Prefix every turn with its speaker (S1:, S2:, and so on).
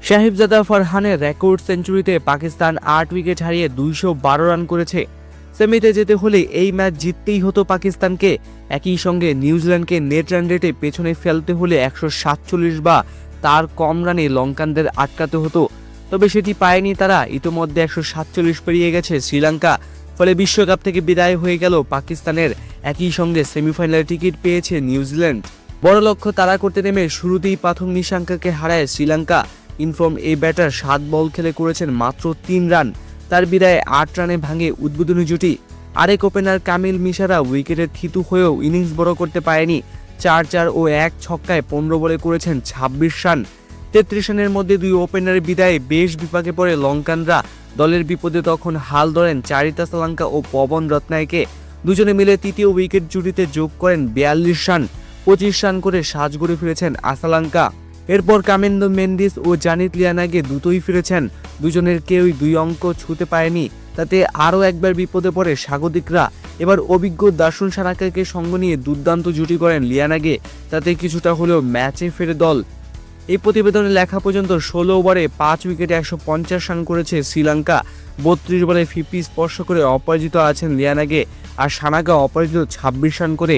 S1: Sahibzada ফারহানের record সেঞ্চুরিতে Pakistan ৮ wicket হারিয়ে ২১২ run করেছে। সেমিতে যেতে হলে এই ম্যাচ জিততেই হতো পাকিস্তানকে। একই সঙ্গে নিউজিল্যান্ডকে নেট রান রেটে পেছনে ফেলতে হলে ১৪৭ বা তার কম রানে লঙ্কানদের আটকাতে হতো। তবে সেটি পায়নি তারা। ইতোমধ্যে ১৪৭ পেরিয়ে গেছে শ্রীলঙ্কা। ফলে বিশ্বকাপ থেকে বিদায় হয়ে গেল পাকিস্তানের। একই সঙ্গে সেমিফাইনালে টিকিট পেয়েছে নিউজিল্যান্ড। বড় লক্ষ্য তাড়া করতে নেমে শুরুতেই পাথং নিশাঙ্কাকে হারায় শ্রীলঙ্কা। ইনফর্ম এই ব্যাটার ৭ বল খেলে করেছেন মাত্র ৩ রান। তার বিদায়ে ৮ রানে ভাঙে উদ্বোধনী জুটি। আরেক ওপেনার কামিল মিশারা উইকেটের থিতু হয়েও ইনিংস বড় করতে পারেনি। ৪-৪ ও ১ ছক্কায় ১৫ বলে করেছেন ২৬ রান। ৩৩ রানের মধ্যে দুই ওপেনারের বিদায়ে বেশ বিপাকে পড়ে লঙ্কানরা। দলের বিপদে তখন হাল ধরেন চারিতা সালাঙ্কা ও পবন রত্নায়কে। দুজনে মিলে তৃতীয় উইকেট জুটিতে যোগ করেন ৪২ রান। ২৫ রান করে সাজঘরে ফিরেছেন আসালাঙ্কা। এরপর কামেন্দো মেন্ডিস ও জানিত লিয়ানাগে দ্রুতই ফিরেছেন। দুজনের কেউই ২ অঙ্ক ছুঁতে পারেনি। তাতে আরও একবার বিপদে পড়ে স্বাগতিকরা। এবার অভিজ্ঞ দাসুন সানাকাকে সঙ্গ নিয়ে দুর্দান্ত জুটি করেন লিয়ানাগে। তাতে কিছুটা হলেও ম্যাচে ফেরে দল। এই প্রতিবেদনে লেখা পর্যন্ত ১৬ ওভারে ৫ উইকেটে ১৫০ রান করেছে শ্রীলঙ্কা। ৩২ বলে 50 স্পর্শ করে অপরাজিত আছেন লিয়ানাগে। আর সানাকা অপরাজিত ২৬ রান করে।